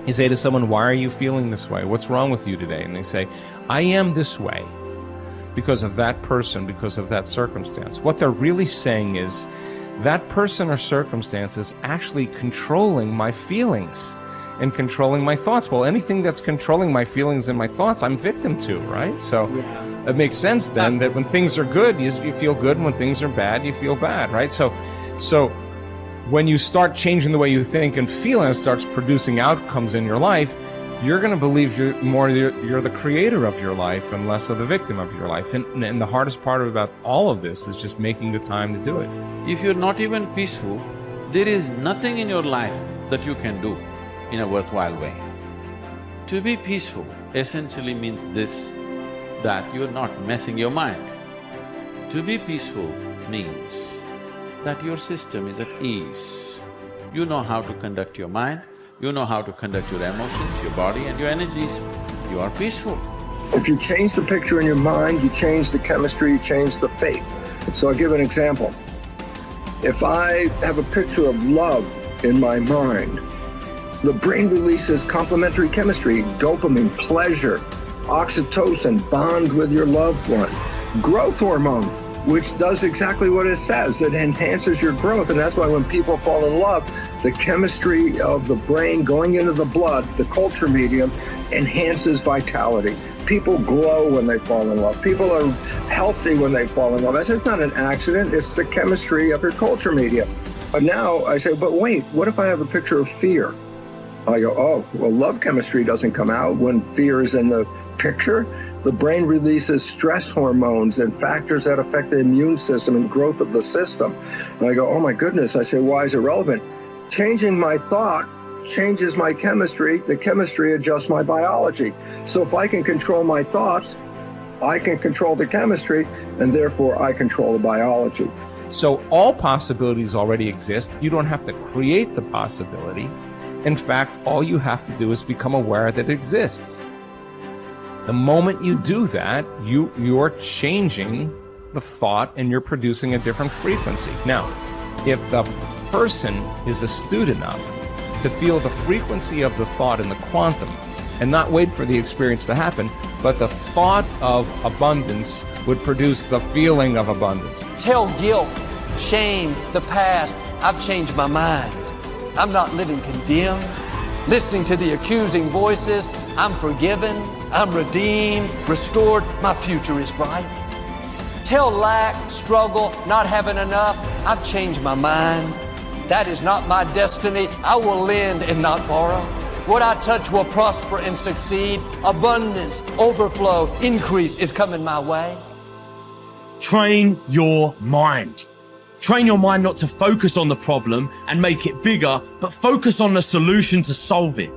You say to someone, why are you feeling this way? What's wrong with you today? And they say, I am this way because of that person, because of that circumstance. What they're really saying is that person or circumstance is actually controlling my feelings and controlling my thoughts. Well, anything that's controlling my feelings and my thoughts, I'm victim to, right? So it makes sense then that when things are good, you feel good, and when things are bad, you feel bad, right? So when you start changing the way you think and feel, and it starts producing outcomes in your life, you're going to believe you're the creator of your life and less of the victim of your life. And the hardest part about all of this is just making the time to do it. If you're not even peaceful, there is nothing in your life that you can do in a worthwhile way. To be peaceful essentially means this, that you're not messing your mind. To be peaceful means that your system is at ease. You know how to conduct your mind, you know how to conduct your emotions, your body and your energies. You are peaceful. If you change the picture in your mind, you change the chemistry, you change the fate. So I'll give an example. If I have a picture of love in my mind, the brain releases complementary chemistry, dopamine, pleasure, oxytocin, bond with your loved one, growth hormone, which does exactly what it says. It enhances your growth, and that's why when people fall in love, the chemistry of the brain going into the blood, the culture medium, enhances vitality. People glow when they fall in love. People are healthy when they fall in love. That's just not an accident, it's the chemistry of your culture medium. But now I say, but wait, what if I have a picture of fear? I go, oh, well, love chemistry doesn't come out when fear is in the picture. The brain releases stress hormones and factors that affect the immune system and growth of the system. And I go, oh my goodness. I say, why is it relevant? Changing my thought changes my chemistry. The chemistry adjusts my biology. So if I can control my thoughts, I can control the chemistry, and therefore I control the biology. So all possibilities already exist. You don't have to create the possibility. In fact, all you have to do is become aware that it exists. The moment you do that, you're changing the thought and you're producing a different frequency. Now, if the person is astute enough to feel the frequency of the thought in the quantum and not wait for the experience to happen, but the thought of abundance would produce the feeling of abundance. Tell guilt, shame, the past, I've changed my mind. I'm not living condemned. Listening to the accusing voices, I'm forgiven, I'm redeemed, restored, my future is bright. Tell lack, struggle, not having enough, I've changed my mind. That is not my destiny. I will lend and not borrow. What I touch will prosper and succeed. Abundance, overflow, increase is coming my way. Train your mind. Train your mind not to focus on the problem and make it bigger, but focus on the solution to solve it.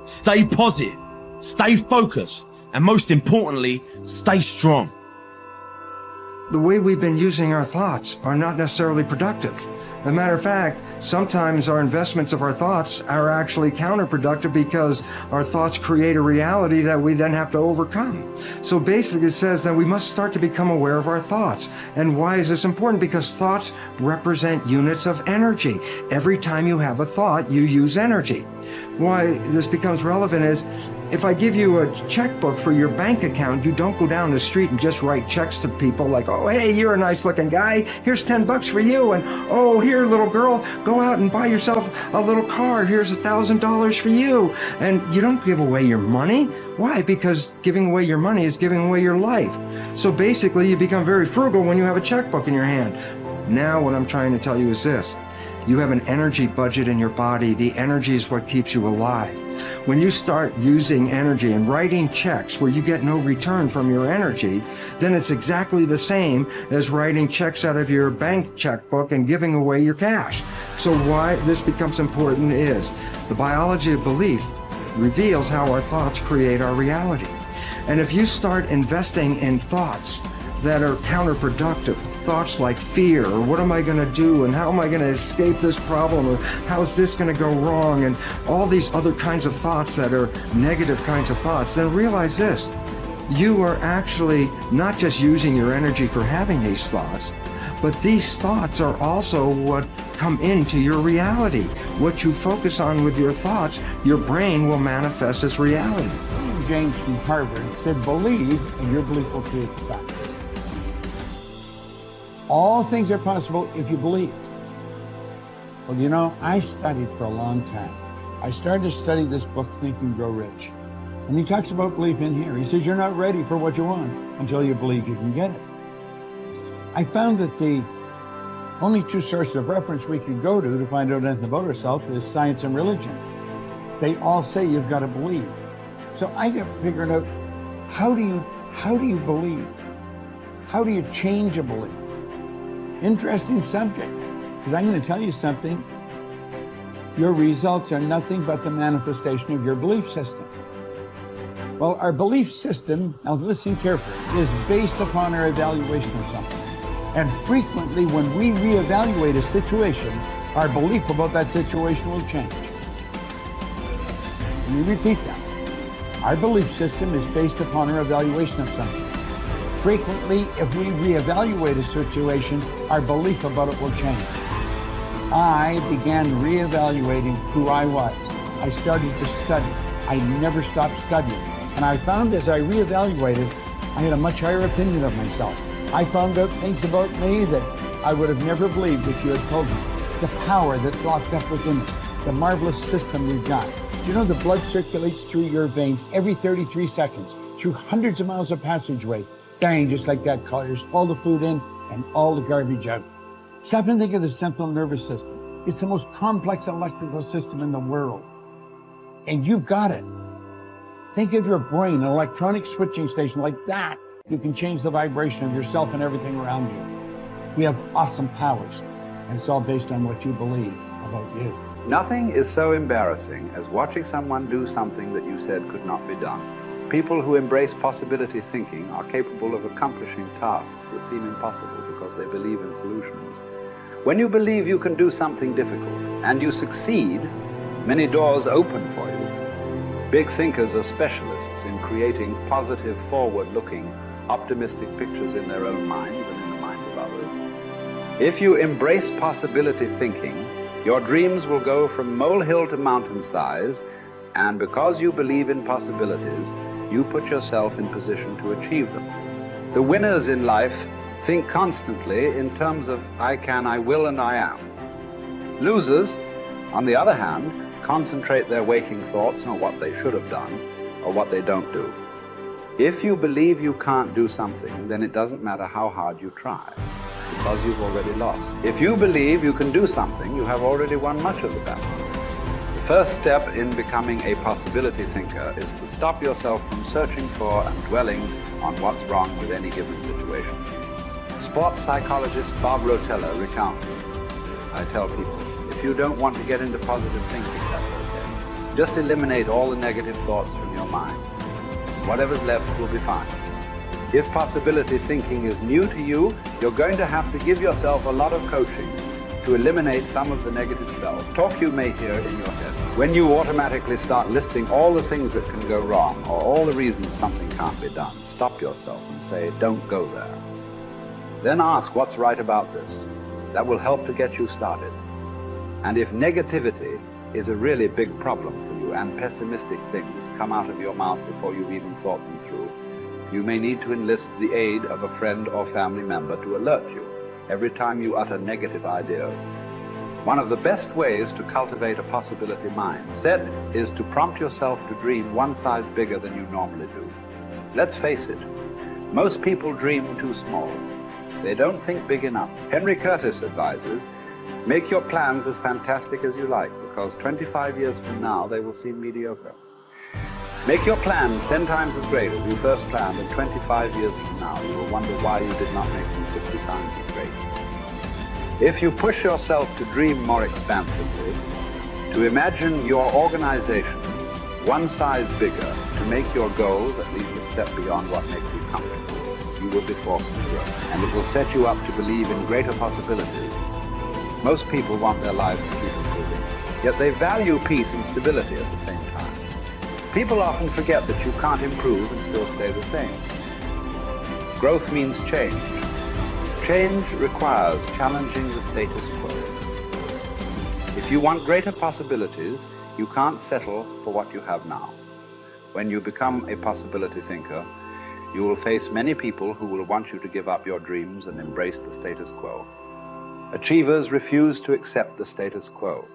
Stay positive, stay focused, and most importantly, stay strong. The way we've been using our thoughts are not necessarily productive. As a matter of fact, sometimes our investments of our thoughts are actually counterproductive because our thoughts create a reality that we then have to overcome. So basically it says that we must start to become aware of our thoughts. And why is this important? Because thoughts represent units of energy. Every time you have a thought, you use energy. Why this becomes relevant is, if I give you a checkbook for your bank account, you don't go down the street and just write checks to people like, oh, hey, you're a nice looking guy. Here's 10 bucks for you. And, oh, here, little girl, go out and buy yourself a little car. Here's $1,000 for you. And you don't give away your money. Why? Because giving away your money is giving away your life. So basically, you become very frugal when you have a checkbook in your hand. Now, what I'm trying to tell you is this. You have an energy budget in your body. The energy is what keeps you alive. When you start using energy and writing checks where you get no return from your energy, then it's exactly the same as writing checks out of your bank checkbook and giving away your cash. So why this becomes important is the biology of belief reveals how our thoughts create our reality. And if you start investing in thoughts that are counterproductive, thoughts like fear, or what am I going to do, and how am I going to escape this problem, or how's this going to go wrong, and all these other kinds of thoughts that are negative kinds of thoughts, then realize this. You are actually not just using your energy for having these thoughts, But these thoughts are also what come into your reality. What you focus on with your thoughts, your brain will manifest as reality. James from Harvard said, believe and your belief will create the fact. All things are possible if you believe. Well, you know, I studied for a long time. I started to study this book, Think and Grow Rich. And he talks about belief in here. He says, you're not ready for what you want until you believe you can get it. I found that the only two sources of reference we could go to find out anything about ourselves is science and religion. They all say you've got to believe. So I got figured out, how do you believe? How do you change a belief? Interesting subject, because I'm going to tell you something. Your results are nothing but the manifestation of your belief system. Well, our belief system, now listen carefully, is based upon our evaluation of something. And frequently when we reevaluate a situation, our belief about that situation will change. Let me repeat that. Our belief system is based upon our evaluation of something. Frequently, if we reevaluate a situation, our belief about it will change. I began reevaluating who I was. I started to study. I never stopped studying. And I found as I reevaluated, I had a much higher opinion of myself. I found out things about me that I would have never believed if you had told me. The power that's locked up within us, the marvelous system we've got. Do you know the blood circulates through your veins every 33 seconds, through hundreds of miles of passageway? Bang, just like that, clears all the food in and all the garbage out. Stop and think of the central nervous system. It's the most complex electrical system in the world. And you've got it. Think of your brain, an electronic switching station like that. You can change the vibration of yourself and everything around you. We have awesome powers, and it's all based on what you believe about you. Nothing is so embarrassing as watching someone do something that you said could not be done. People who embrace possibility thinking are capable of accomplishing tasks that seem impossible because they believe in solutions. When you believe you can do something difficult and you succeed, many doors open for you. Big thinkers are specialists in creating positive, forward-looking, optimistic pictures in their own minds and in the minds of others. If you embrace possibility thinking, your dreams will go from molehill to mountain size, and because you believe in possibilities, you put yourself in position to achieve them. The winners in life think constantly in terms of I can, I will, and I am. Losers, on the other hand, concentrate their waking thoughts on what they should have done or what they don't do. If you believe you can't do something, then it doesn't matter how hard you try, because you've already lost. If you believe you can do something, you have already won much of the battle. The first step in becoming a possibility thinker is to stop yourself from searching for and dwelling on what's wrong with any given situation. Sports psychologist Bob Rotella recounts, I tell people, if you don't want to get into positive thinking, that's okay. Just eliminate all the negative thoughts from your mind. Whatever's left will be fine. If possibility thinking is new to you, you're going to have to give yourself a lot of coaching to eliminate some of the negative self-talk you may hear in your head. When you automatically start listing all the things that can go wrong or all the reasons something can't be done, stop yourself and say, don't go there. Then ask what's right about this. That will help to get you started. And if negativity is a really big problem for you and pessimistic things come out of your mouth before you've even thought them through, you may need to enlist the aid of a friend or family member to alert you every time you utter negative ideas. One of the best ways to cultivate a possibility mindset is to prompt yourself to dream one size bigger than you normally do. Let's face it, most people dream too small. They don't think big enough. Henry Curtis advises, make your plans as fantastic as you like, because 25 years from now they will seem mediocre. Make your plans 10 times as great as you first planned, and 25 years from now you will wonder why you did not make them 50 times as great. If you push yourself to dream more expansively, to imagine your organization one size bigger, to make your goals at least a step beyond what makes you comfortable, you will be forced to grow. And it will set you up to believe in greater possibilities. Most people want their lives to keep improving, yet they value peace and stability at the same time. People often forget that you can't improve and still stay the same. Growth means change. Change requires challenging the status quo. If you want greater possibilities, you can't settle for what you have now. When you become a possibility thinker, you will face many people who will want you to give up your dreams and embrace the status quo. Achievers refuse to accept the status quo.